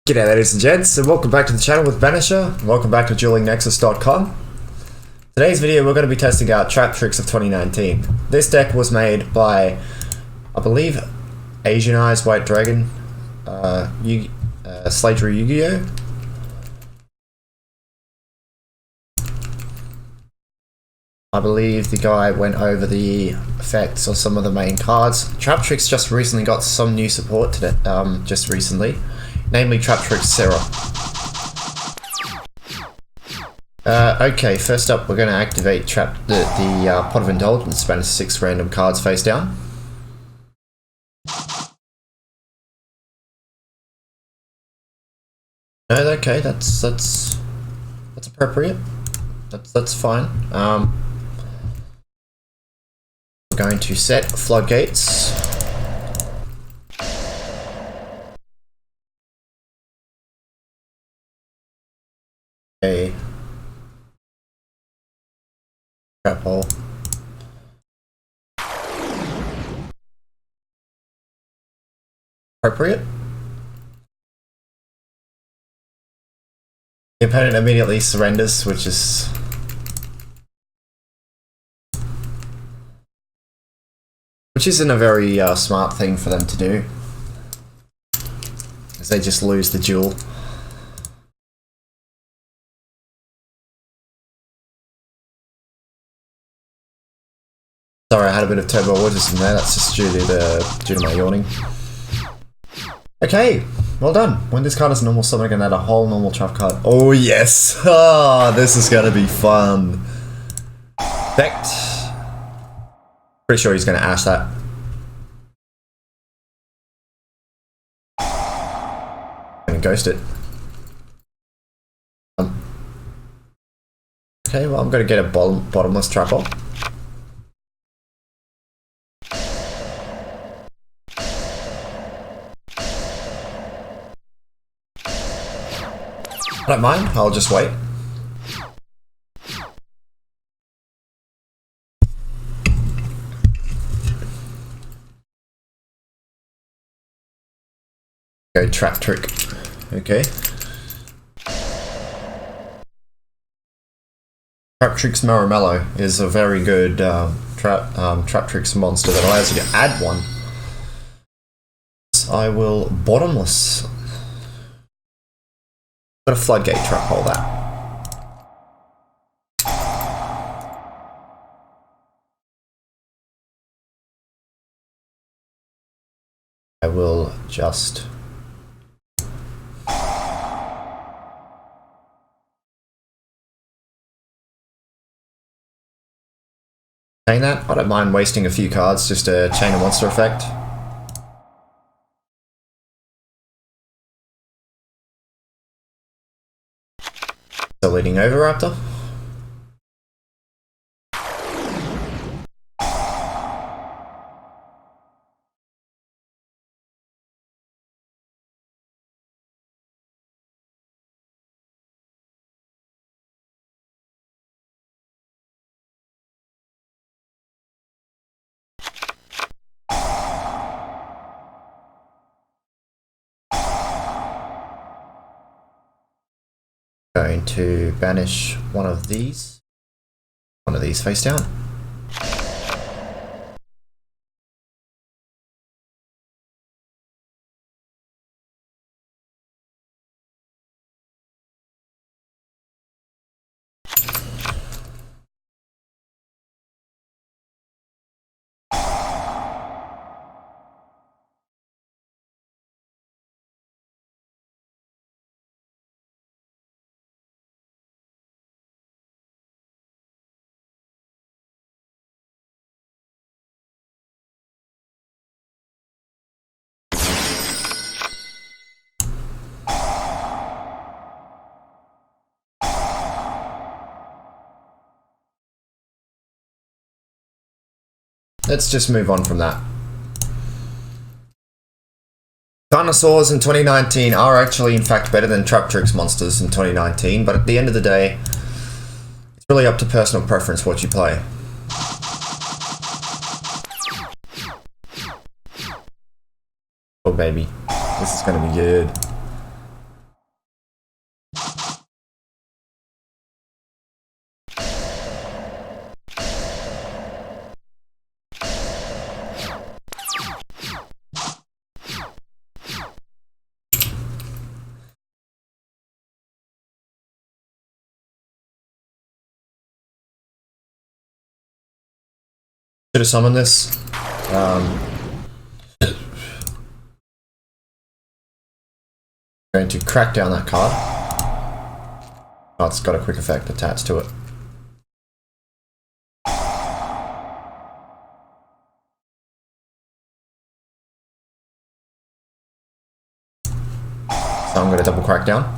G'day ladies and gents, and welcome back to the channel with Vanisher. Welcome back to DuelingNexus.com. Today's video we're going to be testing out Trap Trix of 2019. This deck was made by, I believe, AznEyesWhiteDragon, Slaydra YGO. I believe the guy went over the effects of some of the main cards. Traptrix just recently got some new support today, just recently. Namely Traptrix Sarah. Okay, first up we're going to activate the Pot of Indulgence, spend 6 random cards face down. No, okay, that's appropriate. That's fine. We're going to set Floodgates. A trap hole. Appropriate. The opponent immediately surrenders, which is isn't a very smart thing for them to do, as they just lose the duel. Sorry, I had a bit of turbo autism there. That's just due to my yawning. Okay, well done. When this card is a normal summon, I can add a whole normal trap card. Oh yes! Ah, this is gonna be fun. Effect. Pretty sure he's gonna ash that. And ghost it. Okay, well I'm gonna get a bottomless trap hole. I don't mind, I'll just wait. Go Trap Trick. Okay. Traptrix Maramello is a very good Traptrix monster that allows you to add one. I will bottomless. Got a floodgate trap hole that. I will just chain that. I don't mind wasting a few cards just to chain a monster effect. So leading over Raptor. Going to banish one of these face down. Let's just move on from that. Dinosaurs in 2019 are actually in fact better than Traptrix monsters in 2019, but at the end of the day, it's really up to personal preference what you play. Oh baby, this is gonna be good. Should have summoned this. Going to crack down that card. Oh, it's got a quick effect attached to it. So I'm going to double crack down.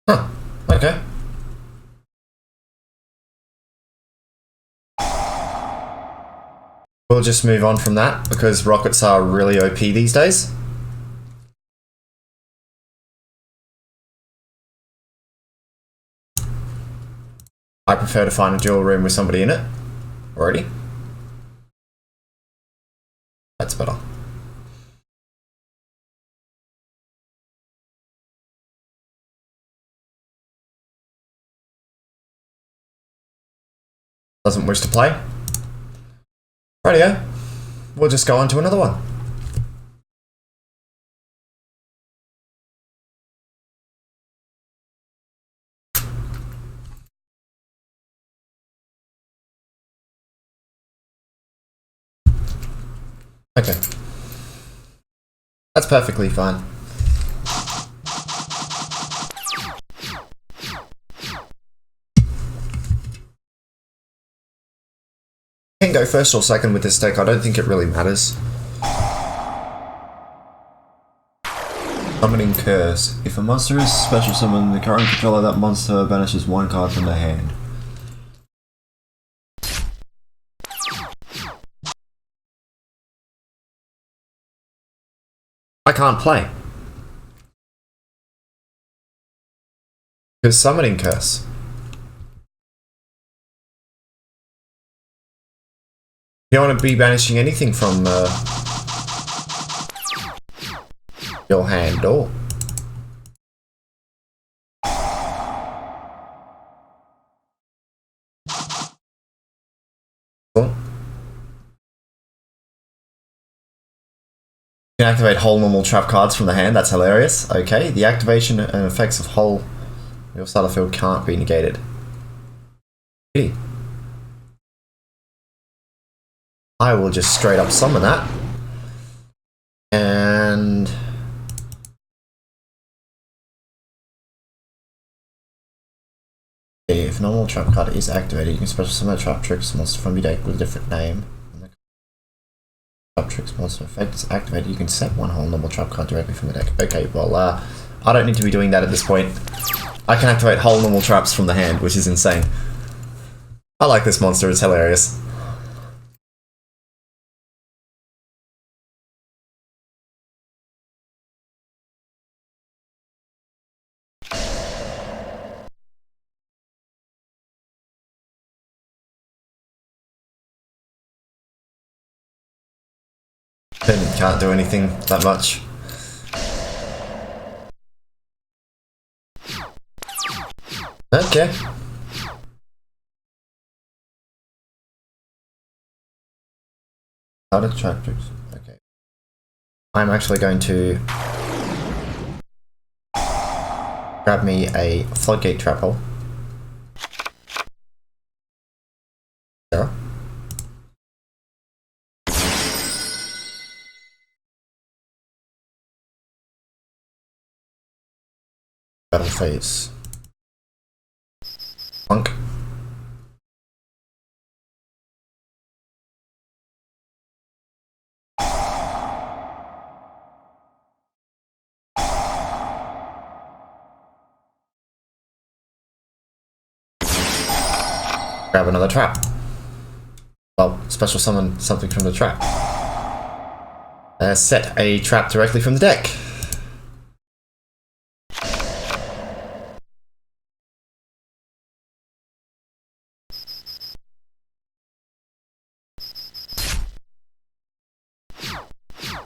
Huh, okay. We'll just move on from that because rockets are really OP these days. I prefer to find a duel room with somebody in it already. That's better. Doesn't wish to play. Rightio. We'll just go on to another one. Okay. That's perfectly fine. Can go first or second with this deck, I don't think it really matters. Summoning Curse. If a monster is special summoned, the current controller of that monster banishes one card from their hand. I can't play. Because Summoning Curse. You don't want to be banishing anything from your hand or... Cool. You can activate whole normal trap cards from the hand, that's hilarious. Okay, the activation and effects of whole your starter field can't be negated. Pity. I will just straight up summon that. And... if normal trap card is activated, you can special summon a Traptrix monster from your deck with a different name. When the Traptrix monster effect is activated, you can set one whole normal trap card directly from the deck. Okay, well, I don't need to be doing that at this point. I can activate whole normal traps from the hand, which is insane. I like this monster, it's hilarious. Can't do anything that much. Okay. Out of Traptrix. Okay. I'm actually going to grab me a floodgate trap hole. There. Battle phase. Plunk. Grab another trap. Well, special summon something from the trap. Set a trap directly from the deck.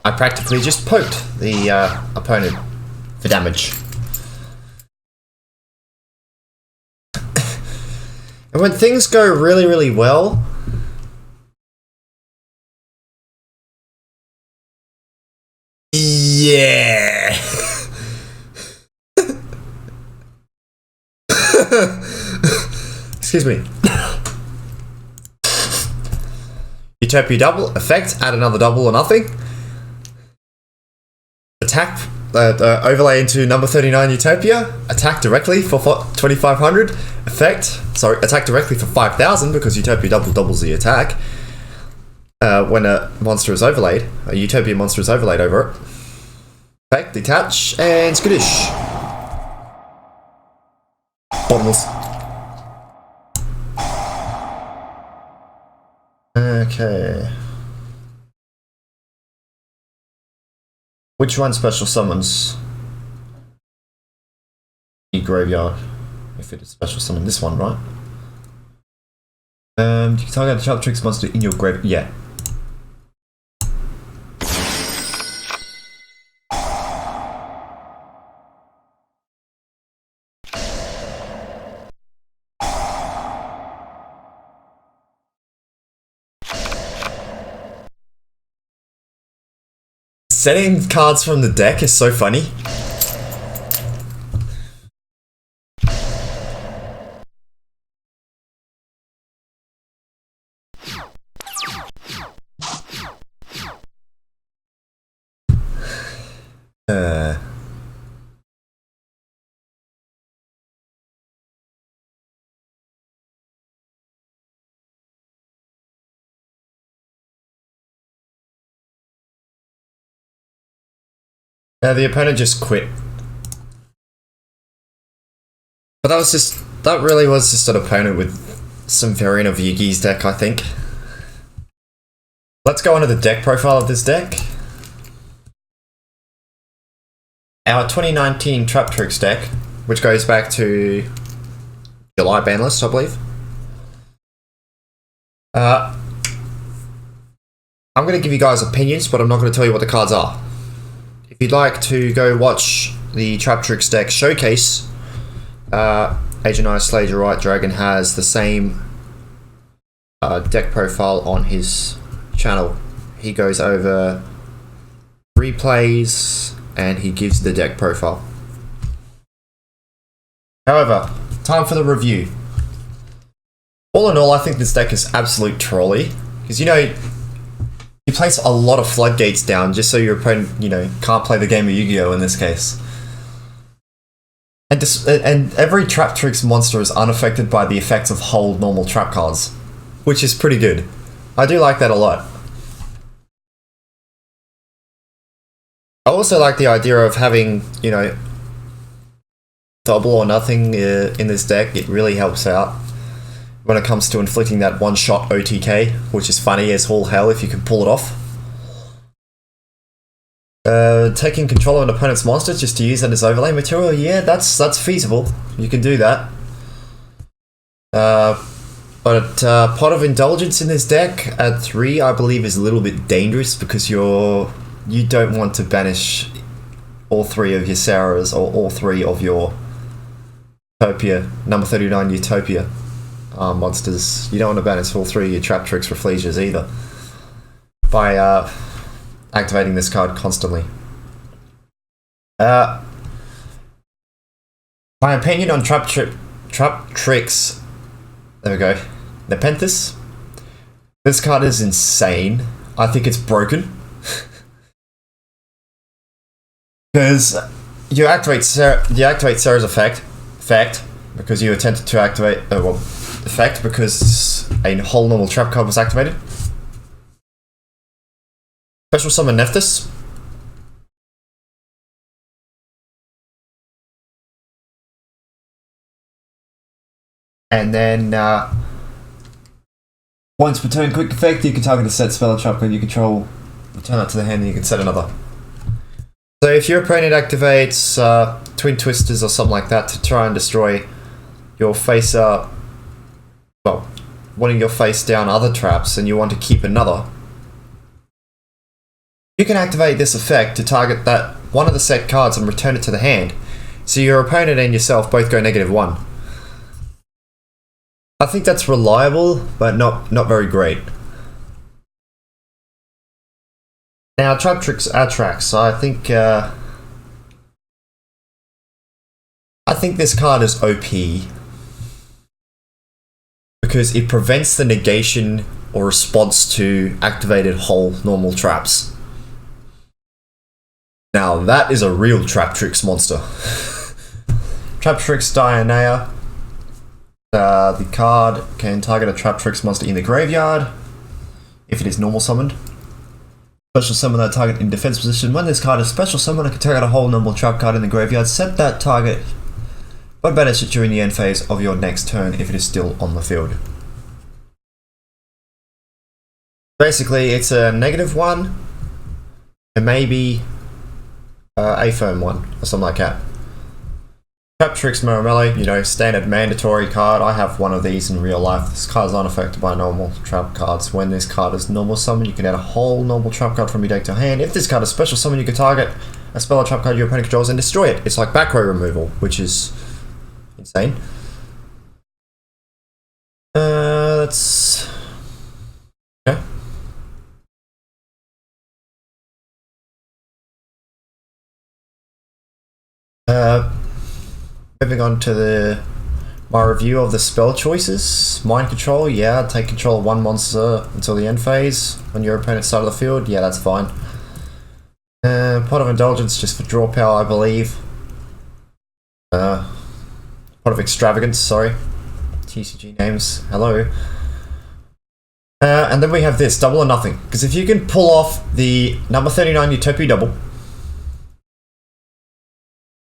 I practically just poked the opponent for damage. And when things go really, really well, Yeah. Excuse me. Utopia double effect. Add another double or nothing. Attack. Overlay into number 39 Utopia. Attack directly for 2500. Effect. Sorry, attack directly for 5000 because Utopia doubles the attack. When a monster is overlaid, a Utopia monster is overlaid over it. Effect, detach, and skadoosh. Bottomless. Okay. Which one special summons? The graveyard. If it is special summon this one, right? You can target the Trap Trix monster in your grave. Yeah. Setting cards from the deck is so funny. The opponent just quit. But that really was just an opponent with some variant of Yugi's deck, I think. Let's go on to the deck profile of this deck. Our 2019 Traptrix deck, which goes back to July ban list, I believe. I'm going to give you guys opinions, but I'm not going to tell you what the cards are. If you'd like to go watch the Traptrix deck showcase, AznEyesWhiteDragon has the same deck profile on his channel. He goes over replays and he gives the deck profile. However, time for the review. All in all, I think this deck is absolute trolley, because you know, you place a lot of floodgates down just so your opponent, you know, can't play the game of Yu-Gi-Oh! In this case. And every Traptrix monster is unaffected by the effects of hold normal trap cards, which is pretty good. I do like that a lot. I also like the idea of having, you know, double or nothing in this deck. It really helps out when it comes to inflicting that one-shot OTK, which is funny as all hell if you can pull it off. Taking control of an opponent's monster just to use that as overlay material, yeah, that's feasible. You can do that. But Pot of Indulgence in this deck at 3, I believe, is a little bit dangerous because you don't want to banish all 3 of your Sarahs or all 3 of your Utopia, number 39 Utopia monsters. You don't want to banish all 3 of your Traptrix Reflesias either by activating this card constantly. My opinion on Traptrix. There we go. Nepenthes. This card is insane. I think it's broken. Because you activate Sarah's effect because you attempted to activate effect because a whole normal trap card was activated. Special summon Nephthys. And then once per turn quick effect, you can target a set spell or trap card you control, return that to the hand, and you can set another. So if your opponent activates Twin Twisters or something like that to try and destroy your face up, well, wanting your face down other traps, and you want to keep another, you can activate this effect to target that one of the set cards and return it to the hand. So your opponent and yourself both go -1. I think that's reliable, but not very great. Now, Traptrix attracts. I think this card is OP because it prevents the negation or response to activated whole normal traps. Now, that is a real Traptrix monster. Traptrix Dianea. The card can target a Traptrix monster in the graveyard if it is normal summoned. Special summon that target in defense position. When this card is special summoned, it can target a whole normal trap card in the graveyard. Set that target but banish it during the end phase of your next turn if it is still on the field. Basically, it's a -1 and maybe a firm 1 or something like that. Traptrix Melee, you know, standard mandatory card. I have one of these in real life. This card is unaffected by normal trap cards. When this card is normal summon, you can add a whole normal trap card from your deck to hand. If this card is special summon, you can target a spell or trap card your opponent controls and destroy it. It's like back row removal, which is insane. That's okay. Moving on to my review of the spell choices. Mind Control, yeah, take control of one monster until the end phase on your opponent's side of the field. Yeah, that's fine. Pot of Indulgence, just for draw power, I believe. Pot of Extravagance, sorry. TCG names, hello. And then we have this, Double or Nothing. Because if you can pull off the number 39 Utopia Double,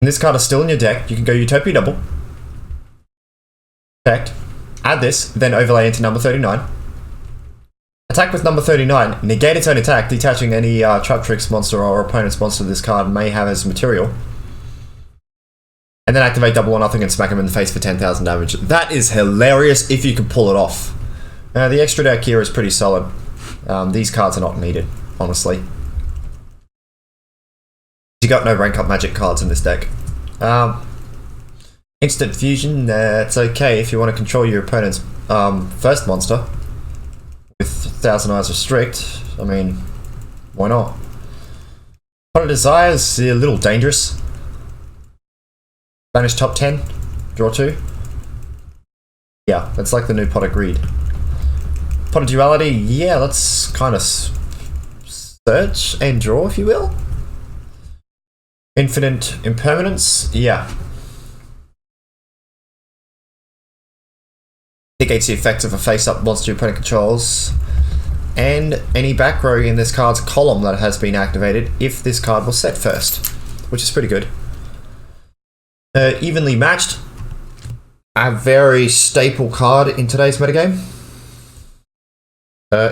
and this card is still in your deck, you can go Utopia Double, protect, add this, then overlay into number 39. Attack with number 39, negate its own attack, detaching any Traptrix monster or opponent's monster this card may have as material. And then activate Double or Nothing and smack him in the face for 10,000 damage. That is hilarious if you can pull it off. The extra deck here is pretty solid. These cards are not needed, honestly. You got no rank up magic cards in this deck. Instant fusion, it's okay if you want to control your opponent's first monster with Thousand Eyes Restrict. I mean, why not? Pot of Desire is a little dangerous. Banish top 10, draw 2. Yeah, that's like the new Pot of Greed. Pot of Duality, yeah, let's kind of search and draw, if you will. Infinite Impermanence, yeah. Negates the effects of a face-up monster your opponent controls, and any back row in this card's column that has been activated if this card was set first, which is pretty good. Evenly Matched, a very staple card in today's metagame.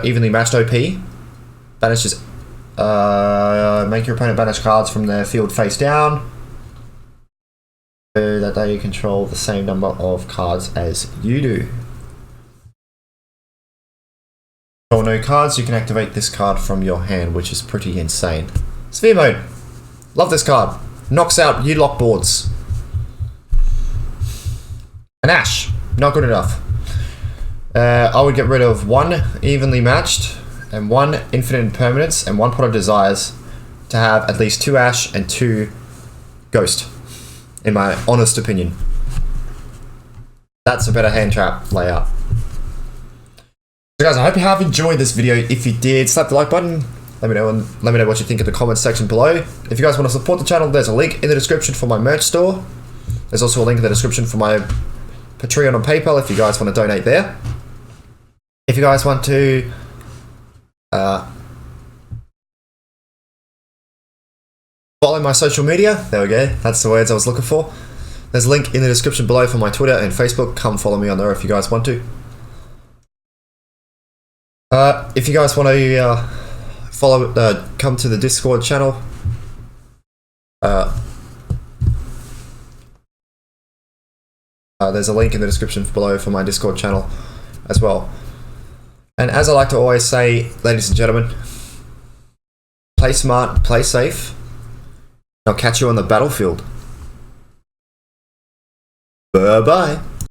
Evenly Matched OP, banishes make your opponent banish cards from their field face down so that they control the same number of cards as you do. Or no cards, you can activate this card from your hand, which is pretty insane. Sphere Mode, love this card. Knocks out U-lock boards. An Ash, not good enough. I would get rid of 1 Evenly Matched and 1 Infinite Impermanence and 1 Pot of Desires to have at least 2 Ash and 2 Ghost, in my honest opinion. That's a better hand trap layout. So guys, I hope you have enjoyed this video. If you did, slap the like button. Let me know what you think in the comments section below. If you guys want to support the channel, there's a link in the description for my merch store. There's also a link in the description for my Patreon and PayPal if you guys want to donate there. If you guys want to follow my social media, there we go, that's the words I was looking for. There's a link in the description below for my Twitter and Facebook. Come follow me on there if you guys want to. If you guys want to come to the Discord channel, there's a link in the description below for my Discord channel as well. And as I like to always say, ladies and gentlemen, play smart, play safe. I'll catch you on the battlefield. Bye-bye.